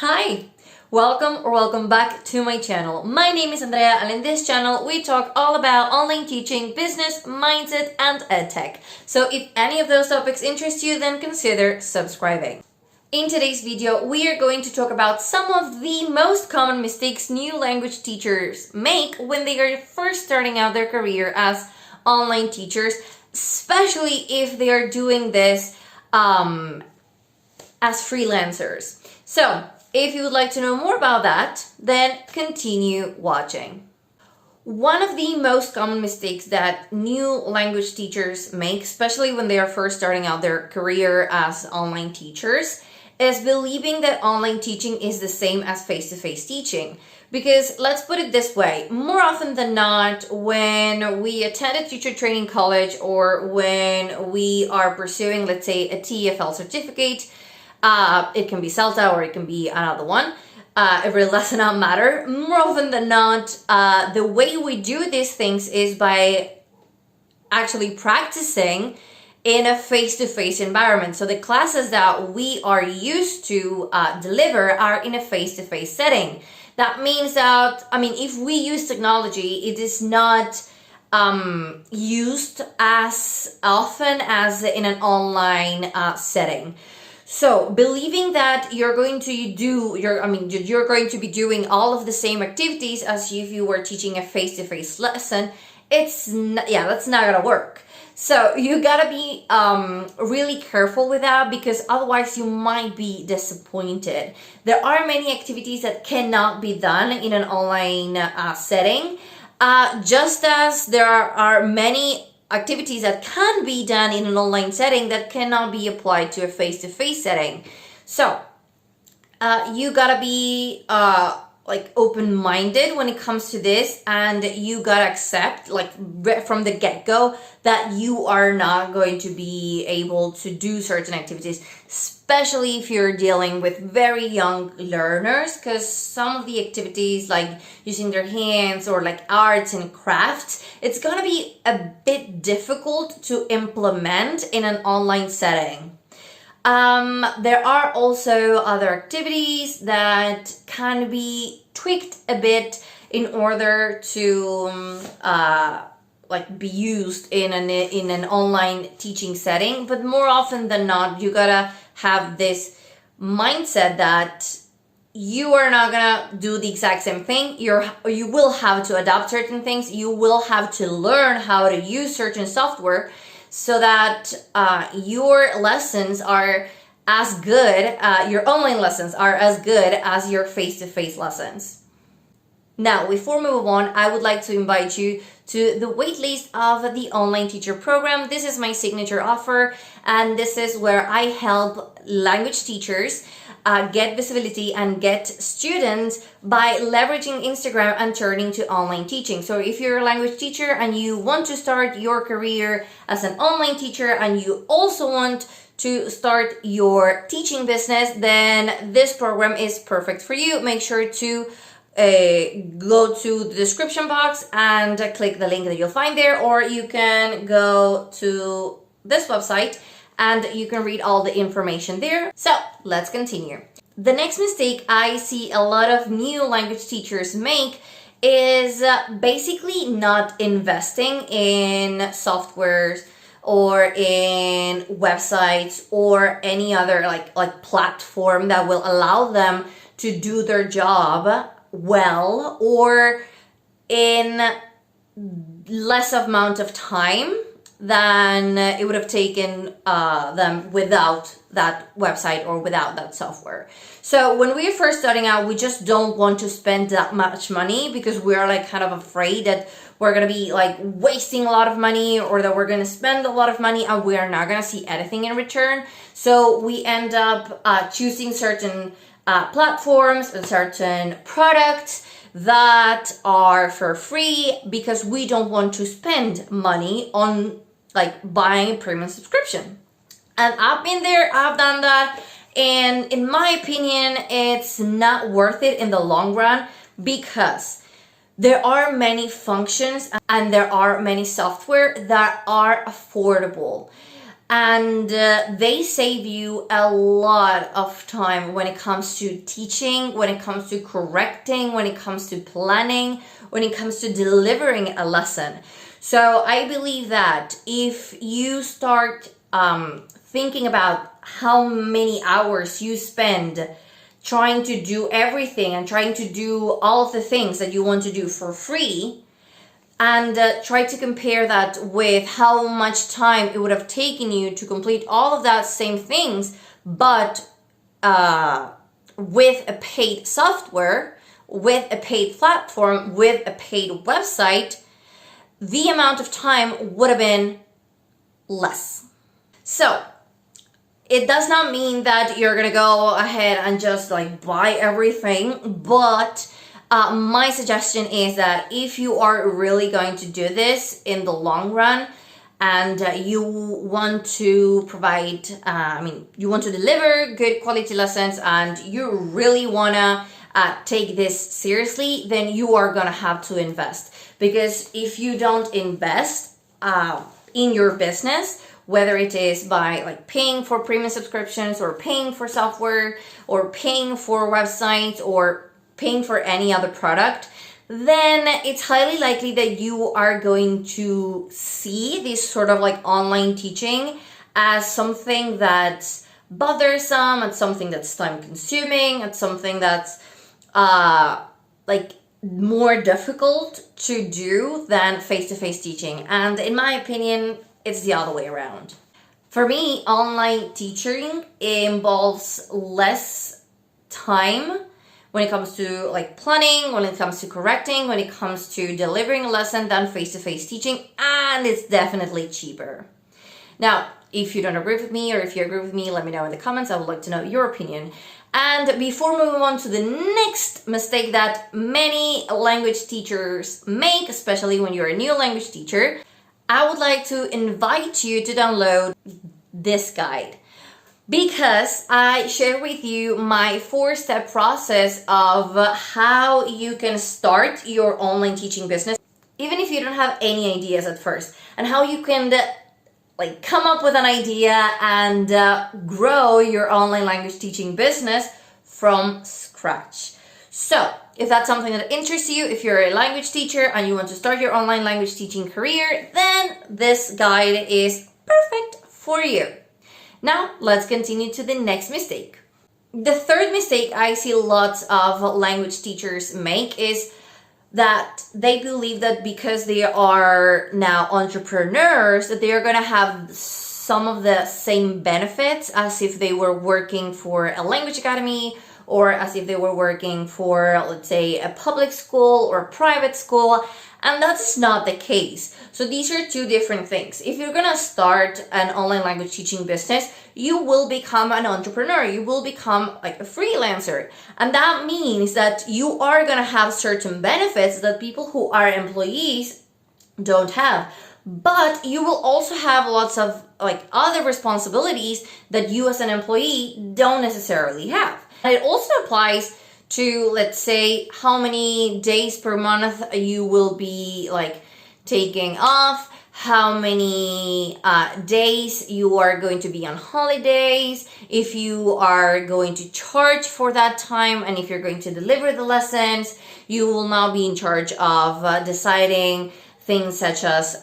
Hi! Welcome or welcome back to my channel. My name is Andrea and in this channel we talk all about online teaching, business, mindset and edtech. So if any of those topics interest you, then consider subscribing. In today's video, we are going to talk about some of the most common mistakes new language teachers make when they are first starting out their career as online teachers, especially if they are doing this as freelancers. So, if you would like to know more about that, then continue watching. One of the most common mistakes that new language teachers make, especially when they are first starting out their career as online teachers, is believing that online teaching is the same as face-to-face teaching. Because let's put it this way, more often than not, when we attend a teacher training college or when we are pursuing, let's say, a TEFL certificate, it can be CELTA or it can be another one. It really does not matter. More often than not, the way we do these things is by actually practicing in a face-to-face environment. So the classes that we are used to deliver are in a face-to-face setting. That means that, if we use technology, it is not used as often as in an online setting. So believing that you're going to you're going to be doing all of the same activities as if you were teaching a face-to-face lesson, that's not gonna work. So you gotta be really careful with that, because otherwise you might be disappointed. There are many activities that cannot be done in an online setting, just as there are many activities that can be done in an online setting that cannot be applied to a face-to-face setting. So you gotta be open-minded when it comes to this, and you gotta accept from the get-go that you are not going to be able to do certain activities, especially if you're dealing with very young learners, because some of the activities like using their hands or like arts and crafts, it's gonna be a bit difficult to implement in an online setting. There are also other activities that can be tweaked a bit in order to be used in an online teaching setting, but more often than not, you gotta have this mindset that you are not gonna do the exact same thing. You will have to adapt certain things. You will have to learn how to use certain software so that your lessons are as good, your online lessons are as good as your face-to-face lessons. Now, before we move on, I would like to invite you to the waitlist of the online teacher program. This is my signature offer, and this is where I help language teachers get visibility and get students by leveraging Instagram and turning to online teaching. So if you're a language teacher and you want to start your career as an online teacher and you also want to start your teaching business, then this program is perfect for you. Make sure to go to the description box and click the link that you'll find there, or you can go to this website and you can read all the information there. So let's continue. The next mistake I see a lot of new language teachers make is basically not investing in softwares or in websites or any other like platform that will allow them to do their job well or in less amount of time than it would have taken them without that website or without that software. So when we're first starting out, we just don't want to spend that much money because we're kind of afraid that we're going to be wasting a lot of money, or that we're going to spend a lot of money and we are not going to see anything in return. So we end up choosing certain platforms and certain products that are for free because we don't want to spend money on buying a premium subscription. And I've been there, I've done that, and in my opinion, it's not worth it in the long run because there are many functions and there are many software that are affordable. and they save you a lot of time when it comes to teaching, when it comes to correcting, when it comes to planning, when it comes to delivering a lesson. So I believe that if you start thinking about how many hours you spend trying to do everything and trying to do all of the things that you want to do for free, and try to compare that with how much time it would have taken you to complete all of that same things, but with a paid software, with a paid platform, with a paid website, the amount of time would have been less. So it does not mean that you're gonna go ahead and just like buy everything, but my suggestion is that if you are really going to do this in the long run, and you want to provide, you want to deliver good quality lessons, and you really wanna take this seriously, then you are gonna have to invest. Because if you don't invest in your business, whether it is by like paying for premium subscriptions, or paying for software, or paying for websites, or paying for any other product, then it's highly likely that you are going to see this sort of like online teaching as something that's bothersome, as something that's time consuming, as something that's like more difficult to do than face-to-face teaching. And in my opinion, it's the other way around. For me, online teaching involves less time when it comes to like planning, when it comes to correcting, when it comes to delivering a lesson than face-to-face teaching, and it's definitely cheaper. Now, if you don't agree with me, or if you agree with me, let me know in the comments. I would like to know your opinion. And before moving on to the next mistake that many language teachers make, especially when you're a new language teacher, I would like to invite you to download this guide, because I share with you my 4-step process of how you can start your online teaching business, even if you don't have any ideas at first, and how you can like come up with an idea and grow your online language teaching business from scratch. So if that's something that interests you, if you're a language teacher and you want to start your online language teaching career, then this guide is perfect for you. Now, let's continue to the next mistake. The third mistake I see lots of language teachers make is that they believe that because they are now entrepreneurs, that they are going to have some of the same benefits as if they were working for a language academy, or as if they were working for, let's say, a public school or a private school, and that's not the case. So these are two different things. If you're gonna start an online language teaching business, you will become an entrepreneur, you will become like a freelancer, and that means that you are gonna have certain benefits that people who are employees don't have. But you will also have lots of like other responsibilities that you as an employee don't necessarily have. And it also applies to, let's say, how many days per month you will be like taking off, how many days you are going to be on holidays, if you are going to charge for that time, and if you're going to deliver the lessons. You will now be in charge of deciding things such as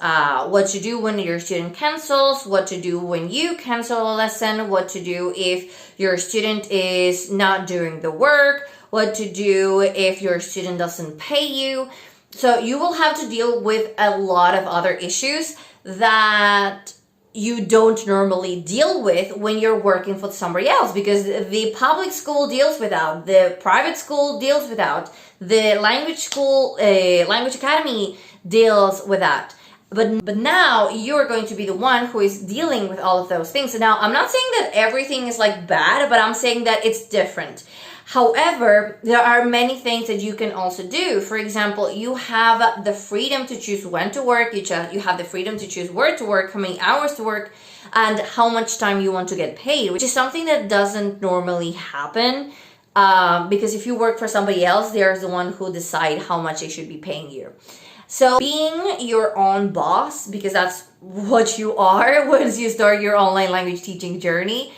what to do when your student cancels, what to do when you cancel a lesson, what to do if your student is not doing the work, what to do if your student doesn't pay you. So you will have to deal with a lot of other issues that you don't normally deal with when you're working for somebody else, because the public school deals with that, the private school deals with that, the language school, language academy deals with that. But now you're going to be the one who is dealing with all of those things. So now I'm not saying that everything is like bad, but I'm saying that it's different. However, there are many things that you can also do. For example, you have the freedom to choose when to work, you have the freedom to choose where to work, how many hours to work, and how much time you want to get paid, which is something that doesn't normally happen. Because if you work for somebody else, they're the one who decide how much they should be paying you. So being your own boss, because that's what you are once you start your online language teaching journey,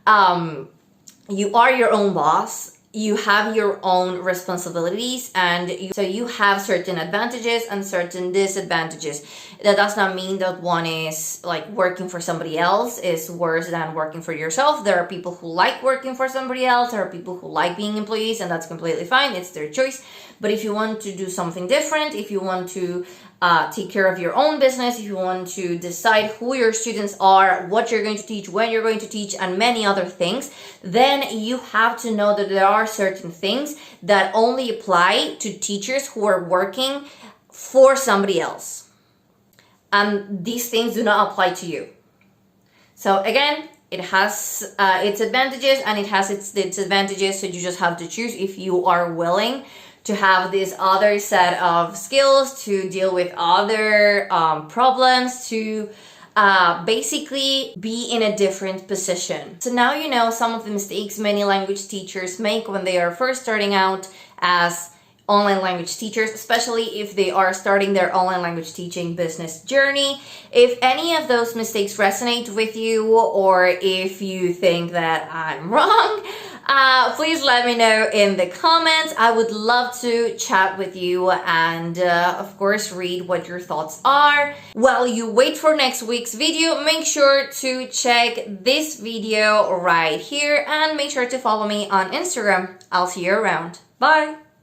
you are your own boss. You have your own responsibilities, and so you have certain advantages and certain disadvantages. That does not mean that one is like working for somebody else is worse than working for yourself. There are people who like working for somebody else. There are people who like being employees, and that's completely fine. It's their choice. But if you want to do something different, if you want to take care of your own business, if you want to decide who your students are, what you're going to teach, when you're going to teach, and many other things, then you have to know that there are certain things that only apply to teachers who are working for somebody else. And these things do not apply to you. So again, it has its advantages and it has its disadvantages, so you just have to choose if you are willing to have this other set of skills, to deal with other problems, to basically be in a different position. So now you know some of the mistakes many language teachers make when they are first starting out as online language teachers, especially if they are starting their online language teaching business journey. If any of those mistakes resonate with you, or if you think that I'm wrong, please let me know in the comments. I would love to chat with you and of course read what your thoughts are. While you wait for next week's video, make sure to check this video right here and make sure to follow me on Instagram. I'll see you around. Bye!